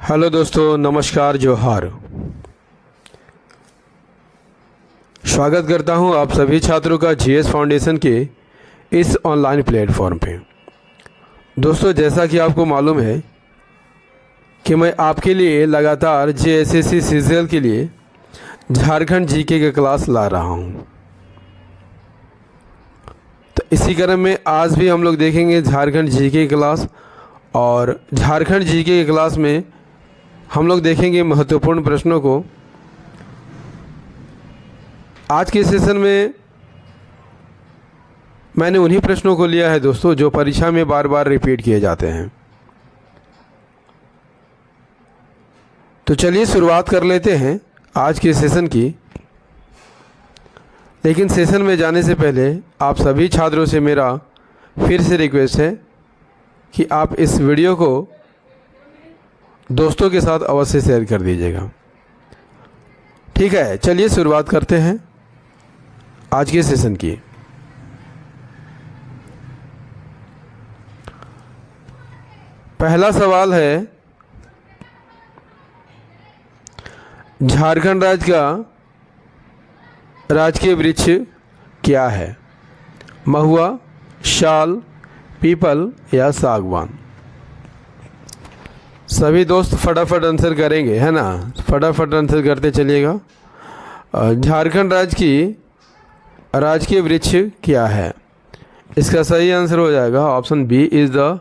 Hello दोस्तों, नमस्कार, जोहार। स्वागत करता हूं आप सभी छात्रों का जीएस फाउंडेशन के इस ऑनलाइन प्लेटफॉर्म पे। दोस्तों, जैसा कि आपको मालूम है कि मैं आपके लिए लगातार जेएसएससी सीजीएल के लिए झारखंड जीके का क्लास ला रहा हूं। तो इसी क्रम में आज भी हम लोग देखेंगे झारखंड जीके की क्लास, और झारखंड जीके की क्लास में हम लोग देखेंगे महत्वपूर्ण प्रश्नों को। आज के सेशन में मैंने उन्हीं प्रश्नों को लिया है दोस्तों जो परीक्षा में बार बार रिपीट किए जाते हैं। तो चलिए शुरुआत कर लेते हैं आज के सेशन की। लेकिन सेशन में जाने से पहले आप सभी छात्रों से मेरा फिर से रिक्वेस्ट है कि आप इस वीडियो को दोस्तों के साथ अवश्य शेयर कर दीजिएगा। ठीक है, चलिए शुरुआत करते हैं आज के सेशन की। पहला सवाल है, झारखंड राज्य का राजकीय वृक्ष क्या है? महुआ, शाल, पीपल या सागवान? सभी दोस्त फटाफट आंसर करेंगे, है ना? फटाफट आंसर करते चलिएगा। झारखंड राज्य की राजकीय वृक्ष क्या है? इसका सही आंसर हो जाएगा option B is the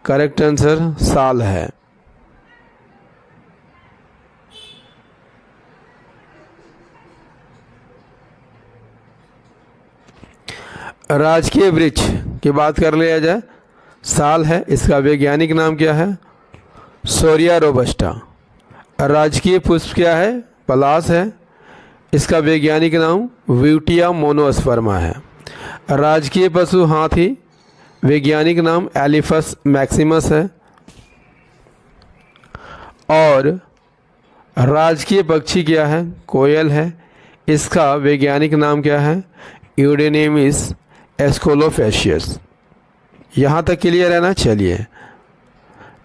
correct answer, साल है। राजकीय वृक्ष की बात कर लिया जाए, साल है। इसका वैज्ञानिक नाम क्या है? सोरिया रोबस्टा। राजकीय पुष्प क्या है? पलाश है। इसका वैज्ञानिक नाम व्यूटिया मोनोस्पर्मा है। राजकीय पशु हाथी, वैज्ञानिक नाम एलिफस मैक्सिमस है। और राजकीय पक्षी क्या है? कोयल है। इसका वैज्ञानिक नाम क्या है? यूडेनेमिस एस्कोलोफेशियस। यहाँ तक क्लियर है ना? चलिए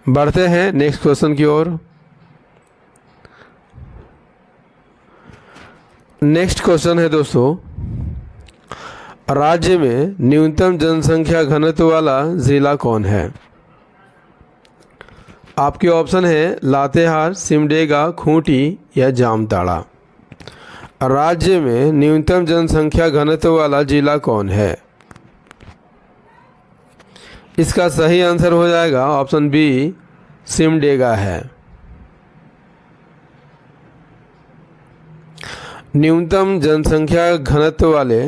बढ़ते हैं नेक्स्ट क्वेश्चन की ओर। नेक्स्ट क्वेश्चन है दोस्तों, राज्य में न्यूनतम जनसंख्या घनत्व वाला जिला कौन है? आपके ऑप्शन है लातेहार, सिमडेगा, खूंटी या जामताड़ा। राज्य में न्यूनतम जनसंख्या घनत्व वाला जिला कौन है? इसका सही आंसर हो जाएगा ऑप्शन बी, सिमडेगा है। न्यूनतम जनसंख्या घनत्व वाले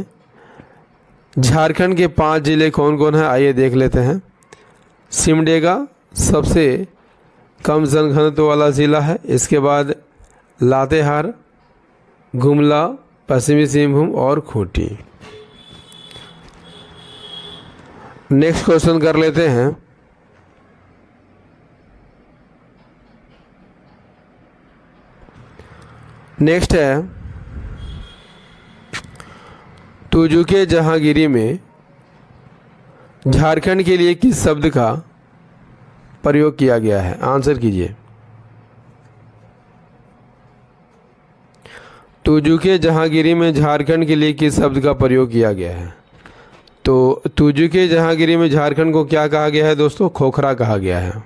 झारखंड के 5 जिले कौन कौन है? आइए देख लेते हैं। सिमडेगा सबसे कम जनघनत्व वाला ज़िला है। इसके बाद लातेहार, गुमला, पश्चिमी सिंहभूम और खूंटी। नेक्स्ट क्वेश्चन कर लेते हैं। नेक्स्ट है, तुजुके जहांगीरी में झारखंड के लिए किस शब्द का प्रयोग किया गया है? आंसर कीजिए। तुजुके जहांगीरी में झारखंड के लिए किस शब्द का प्रयोग किया गया है? तो तुजुके जहांगीरी में झारखंड को क्या कहा गया है दोस्तों? खोखरा कहा गया है।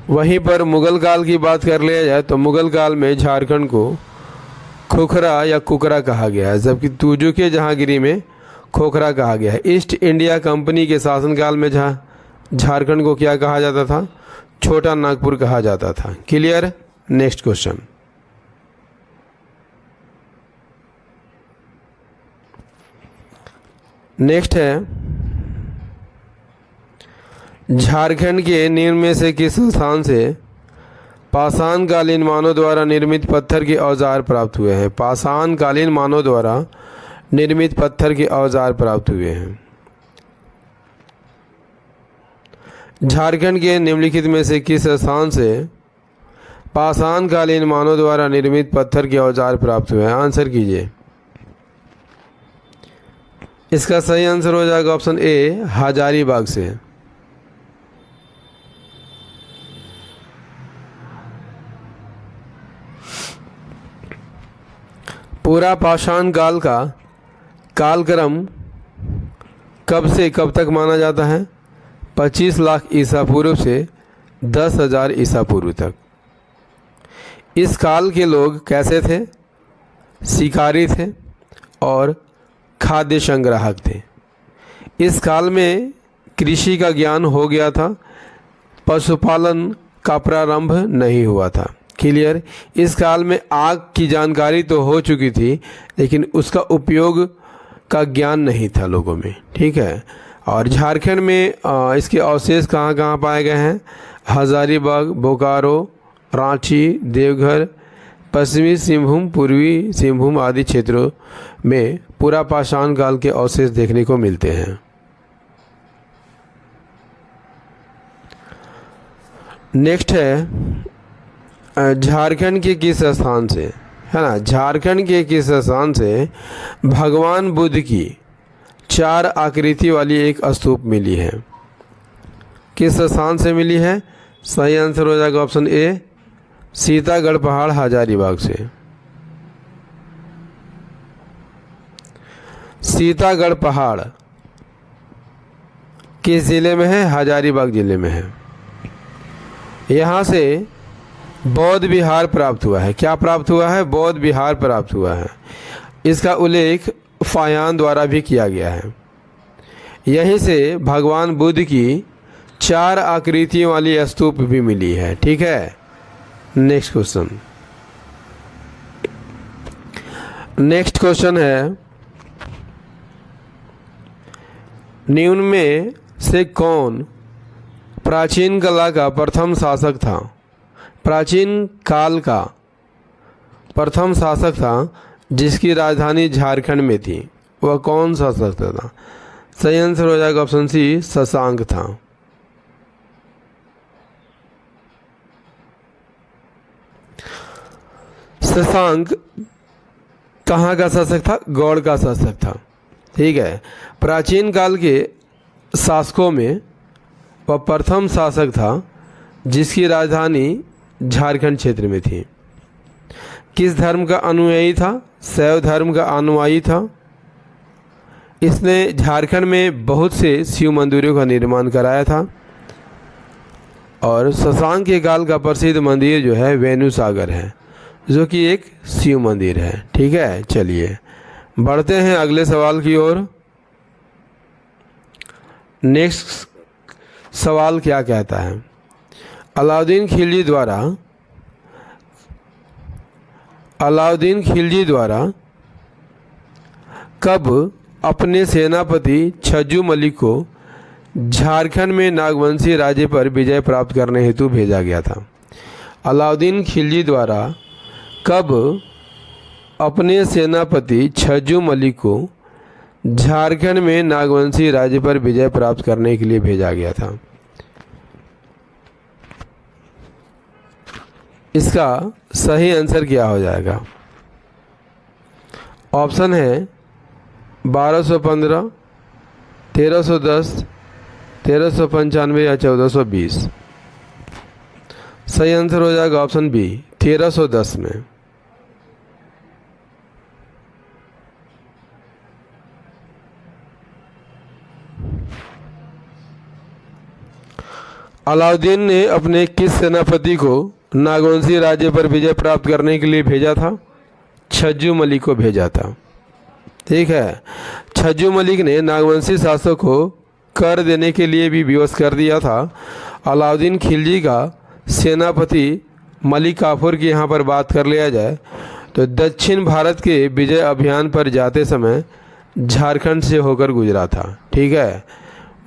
वहीं पर मुगल काल की बात कर लिया जाए तो मुगल काल में झारखंड को खोखरा या कुकरा कहा गया है, जबकि तुजुके जहांगीरी में खोखरा कहा गया है। ईस्ट इंडिया कंपनी के शासनकाल में झारखंड को क्या कहा जाता था? छोटा नागपुर कहा जाता था। क्लियर? Next question. नेक्स्ट है, झारखंड के निम्न में से किस स्थान से पाषाणकालीन मानव द्वारा निर्मित पत्थर के औजार प्राप्त हुए हैं? पाषाणकालीन मानव द्वारा निर्मित पत्थर के औजार प्राप्त हुए हैं। झारखंड के निम्नलिखित में से किस स्थान से पाषाणकालीन मानव द्वारा निर्मित पत्थर के औजार प्राप्त हुए हैं? आंसर कीजिए। इसका सही आंसर हो जाएगा ऑप्शन ए, हजारीबाग से। पूरा पाषाण काल का कालक्रम कब से कब तक माना जाता है? 25 लाख ईसा पूर्व से 10,000 ईसा पूर्व तक। इस काल के लोग कैसे थे? शिकारी थे और खाद्य संग्राहक थे। इस काल में कृषि का ज्ञान हो गया था, पशुपालन का प्रारंभ नहीं हुआ था। क्लियर? इस काल में आग की जानकारी तो हो चुकी थी, लेकिन उसका उपयोग का ज्ञान नहीं था लोगों में। ठीक है। और झारखंड में इसके अवशेष कहाँ कहाँ पाए गए हैं? हजारीबाग, बोकारो, रांची, देवघर, पश्चिमी सिंहभूम, पूर्वी सिंहभूम आदि क्षेत्रों में पूरा पाषाण काल के अवशेष देखने को मिलते हैं। नेक्स्ट है झारखंड के किस स्थान से, है ना, झारखंड के किस स्थान से भगवान बुद्ध की 4 आकृति वाली एक स्तूप मिली है? किस स्थान से मिली है? सही आंसर हो जाएगा ऑप्शन ए, सीतागढ़ पहाड़, हजारीबाग से। सीतागढ़ पहाड़ किस जिले में है? हजारीबाग जिले में है। यहाँ से बौद्ध विहार प्राप्त हुआ है। क्या प्राप्त हुआ है? बौद्ध विहार प्राप्त हुआ है। इसका उल्लेख फायान द्वारा भी किया गया है। यहीं से भगवान बुद्ध की 4 आकृतियों वाली स्तूप भी मिली है। ठीक है। Next question. नेक्स्ट क्वेश्चन है, निम्न में से कौन प्राचीन कला का प्रथम शासक था? प्राचीन काल का प्रथम शासक था जिसकी राजधानी झारखंड में थी, वह कौन शासक था? सही आंसर हो जाएगा ऑप्शन सी, शशांक था। शशांक कहाँ का शासक था? गौड़ का शासक था। ठीक है। प्राचीन काल के शासकों में वह प्रथम शासक था जिसकी राजधानी झारखंड क्षेत्र में थी। किस धर्म का अनुयायी था? शैव धर्म का अनुयायी था। इसने झारखंड में बहुत से शिव मंदिरों का निर्माण कराया था। और शशांक के काल का प्रसिद्ध मंदिर जो है वेणु सागर है, जो कि एक शिव मंदिर है। ठीक है। चलिए बढ़ते हैं अगले सवाल की ओर। नेक्स्ट सवाल क्या कहता है? अलाउद्दीन खिलजी द्वारा कब अपने सेनापति छज्जू मलिक को झारखंड में नागवंशी राज्य पर विजय प्राप्त करने हेतु भेजा गया था? अलाउद्दीन खिलजी द्वारा कब अपने सेनापति छज्जू मलिक को झारखंड में नागवंशी राज्य पर विजय प्राप्त करने के लिए भेजा गया था? इसका सही आंसर क्या हो जाएगा? ऑप्शन है 1215, 1310, 1395 या 1420। सही आंसर हो जाएगा ऑप्शन बी, 1310 में। अलाउद्दीन ने अपने किस सेनापति को नागवंशी राज्य पर विजय प्राप्त करने के लिए भेजा था? छज्जू मलिक को भेजा था। ठीक है। छज्जू मलिक ने नागवंशी शासक को कर देने के लिए भी विवश कर दिया था। अलाउद्दीन खिलजी का सेनापति मलिक काफूर की यहाँ पर बात कर लिया जाए तो दक्षिण भारत के विजय अभियान पर जाते समय झारखंड से होकर गुजरा था। ठीक है।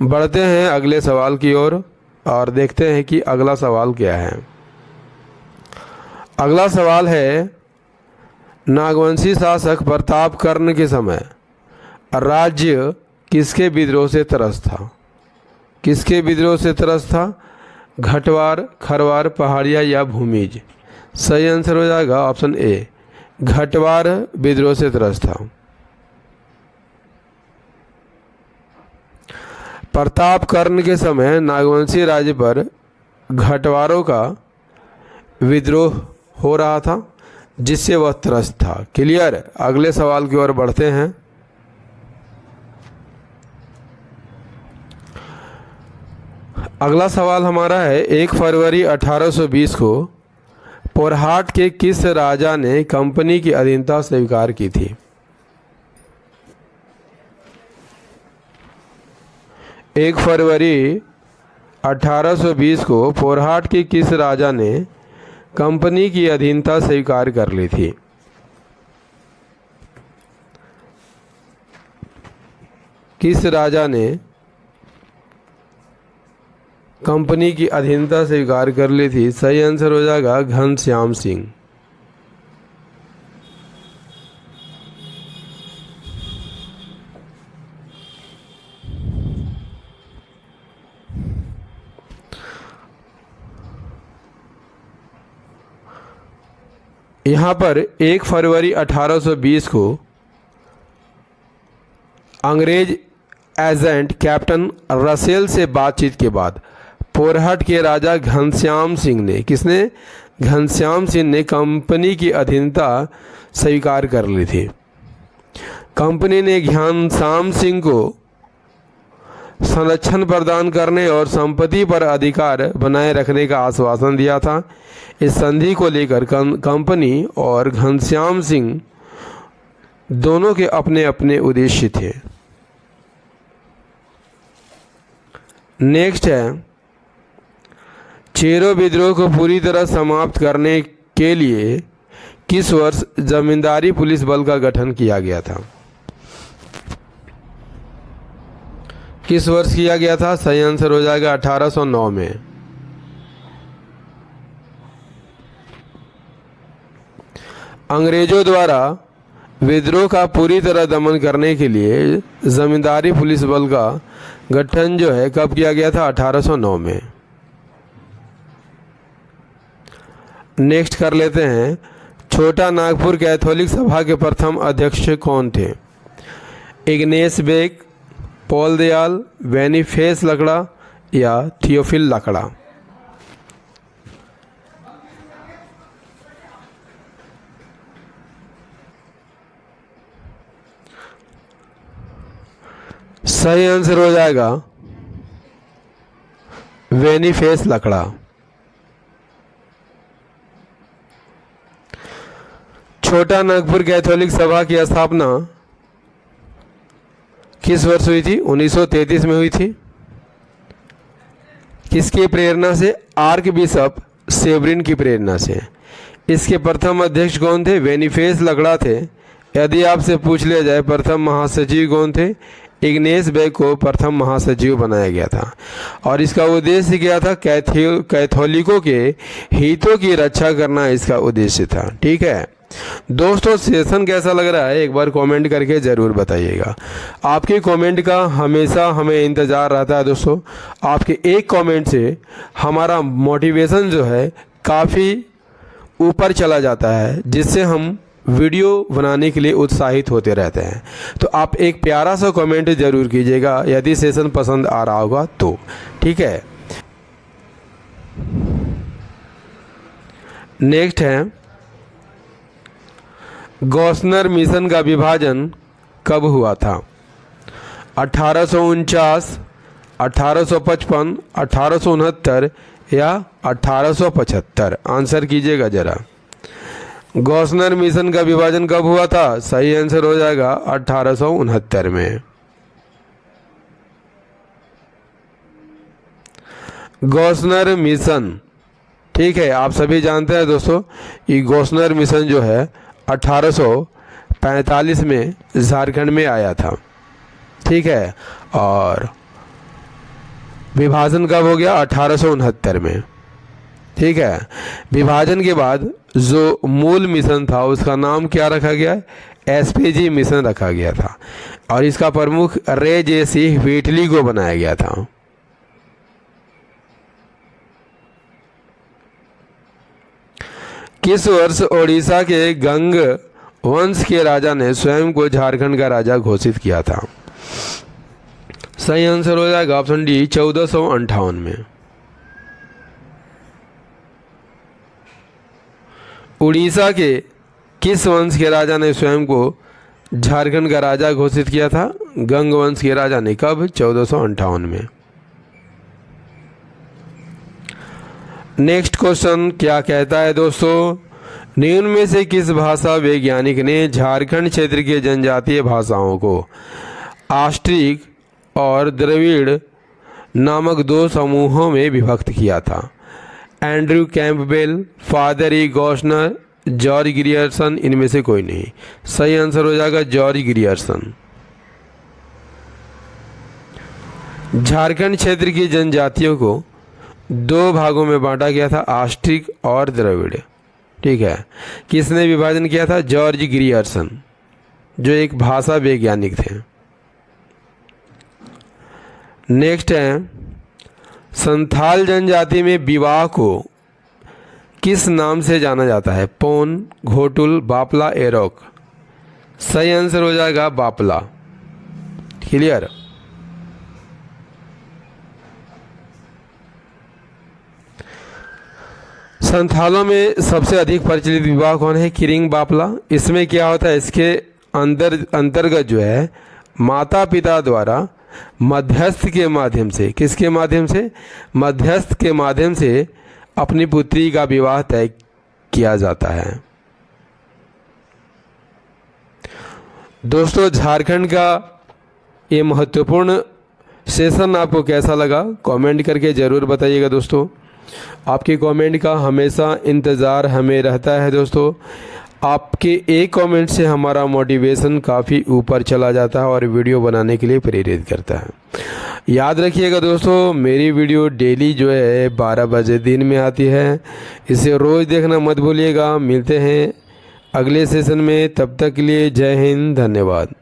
बढ़ते हैं अगले सवाल की ओर और देखते हैं कि अगला सवाल क्या है। अगला सवाल है, नागवंशी शासक प्रतापकर्ण के समय राज्य किसके विद्रोह से त्रस्त था? किसके विद्रोह से त्रस्त था? घटवार, खरवार, पहाड़िया या भूमिज? सही आंसर हो जाएगा ऑप्शन ए, घटवार विद्रोह से त्रस्त था। प्रतापकर्ण के समय नागवंशी राज्य पर घटवारों का विद्रोह हो रहा था, जिससे वह त्रस्त था। क्लियर। अगले सवाल की ओर बढ़ते हैं। अगला सवाल हमारा है 1 फरवरी 1820 को पोरहाट के किस राजा ने कंपनी की अधीनता स्वीकार की थी? 1 फरवरी 1820 को पोरहाट के किस राजा ने कंपनी की अधीनता स्वीकार कर ली थी? किस राजा ने कंपनी की अधीनता स्वीकार कर ली थी? सही आंसर हो जाएगा घनश्याम सिंह। यहाँ पर 1 फरवरी 1820 को अंग्रेज एजेंट कैप्टन रसेल से बातचीत के बाद पोरहट के राजा घनश्याम सिंह ने, किसने? घनश्याम सिंह ने कंपनी की अधीनता स्वीकार कर ली थी। कंपनी ने घनश्याम सिंह को संरक्षण प्रदान करने और संपत्ति पर अधिकार बनाए रखने का आश्वासन दिया था। इस संधि को लेकर कंपनी और घनश्याम सिंह दोनों के अपने अपने उद्देश्य थे। नेक्स्ट है, चेरो विद्रोह को पूरी तरह समाप्त करने के लिए किस वर्ष जमींदारी पुलिस बल का गठन किया गया था? किस वर्ष किया गया था? सही आंसर हो जाएगा 1809 में। अंग्रेजों द्वारा विद्रोह का पूरी तरह दमन करने के लिए जमींदारी पुलिस बल का गठन जो है कब किया गया था? 1809 में। नेक्स्ट कर लेते हैं, छोटा नागपुर कैथोलिक सभा के प्रथम अध्यक्ष कौन थे? इग्नेस बेक, पॉल दयाल, बेनिफेस लकड़ा या थियोफिल लकड़ा? सही आंसर हो जाएगा बेनिफेस लकड़ा। छोटा नागपुर कैथोलिक सभा की स्थापना किस वर्ष हुई थी? 1933 में हुई थी। किसकी प्रेरणा से? आर्क बिशप सेवरिन की प्रेरणा से। इसके प्रथम अध्यक्ष कौन थे? बेनिफेस लकड़ा थे। यदि आपसे पूछ लिया जाए प्रथम महासचिव कौन थे? इग्नेस बेक को प्रथम महासचिव बनाया गया था और इसका उद्देश्य क्या था? कैथोलिकों के हितों की रक्षा करना इसका उद्देश्य था। ठीक है दोस्तों, सेशन कैसा लग रहा है एक बार कमेंट करके ज़रूर बताइएगा। आपके कमेंट का हमेशा हमें इंतज़ार रहता है दोस्तों। आपके एक कमेंट से हमारा मोटिवेशन जो है काफ़ी ऊपर चला जाता है, जिससे हम वीडियो बनाने के लिए उत्साहित होते रहते हैं। तो आप एक प्यारा सा कमेंट ज़रूर कीजिएगा यदि सेशन पसंद आ रहा होगा तो। ठीक है, नेक्स्ट है, गौसनर मिशन का विभाजन कब हुआ था? 1849, 1855, 1869 या 1875? आंसर कीजिएगा ज़रा। गौसनर मिशन का विभाजन कब हुआ था? सही आंसर हो जाएगा 1869 में। गौसनर मिशन, ठीक है, आप सभी जानते हैं दोस्तों ये गौसनर मिशन जो है 1845 में झारखंड में आया था। ठीक है, और विभाजन कब हो गया? 1869 में। ठीक है, विभाजन के बाद जो मूल मिशन था उसका नाम क्या रखा गया? एसपीजी मिशन रखा गया था और इसका प्रमुख रे जेसी व्हिटली को बनाया गया था। किस वर्ष ओडिशा के गंग वंश के राजा ने स्वयं को झारखंड का राजा घोषित किया था? सही आंसर हो जाएगा ऑप्शन डी 1458 में। उड़ीसा के किस वंश के राजा ने स्वयं को झारखंड का राजा घोषित किया था? गंग वंश के राजा ने। कब? 1458 में। नेक्स्ट क्वेश्चन क्या कहता है दोस्तों? निम्न में से किस भाषा वैज्ञानिक ने झारखंड क्षेत्र के जनजातीय भाषाओं को ऑस्ट्रिक और द्रविड़ नामक दो समूहों में विभक्त किया था? एंड्रयू कैंपबेल, फादर ई गॉसनर, जॉर्ज ग्रियर्सन, इनमें से कोई नहीं। सही आंसर हो जाएगा जॉर्ज ग्रियर्सन। झारखंड क्षेत्र की जनजातियों को दो भागों में बांटा गया था, ऑस्ट्रिक और द्रविड़। ठीक है, किसने विभाजन किया था? जॉर्ज ग्रियर्सन, जो एक भाषा वैज्ञानिक थे। नेक्स्ट है, संथाल जनजाति में विवाह को किस नाम से जाना जाता है? पोन, घोटुल, बापला, एरोक। सही आंसर हो जाएगा बापला। क्लियर? संथालों में सबसे अधिक प्रचलित विवाह कौन है? किरिंग बापला। इसमें क्या होता है? इसके अंतर्गत जो है माता पिता द्वारा मध्यस्थ के माध्यम से, किसके माध्यम से? मध्यस्थ के माध्यम से अपनी पुत्री का विवाह तय किया जाता है। दोस्तों, झारखंड का ये महत्वपूर्ण सेशन आपको कैसा लगा? कमेंट करके ज़रूर बताइएगा दोस्तों। आपके कमेंट का हमेशा इंतज़ार हमें रहता है दोस्तों। आपके एक कमेंट से हमारा मोटिवेशन काफ़ी ऊपर चला जाता है और वीडियो बनाने के लिए प्रेरित करता है। याद रखिएगा दोस्तों, मेरी वीडियो डेली जो है 12 बजे दिन में आती है। इसे रोज़ देखना मत भूलिएगा। मिलते हैं अगले सेशन में, तब तक के लिए जय हिंद, धन्यवाद।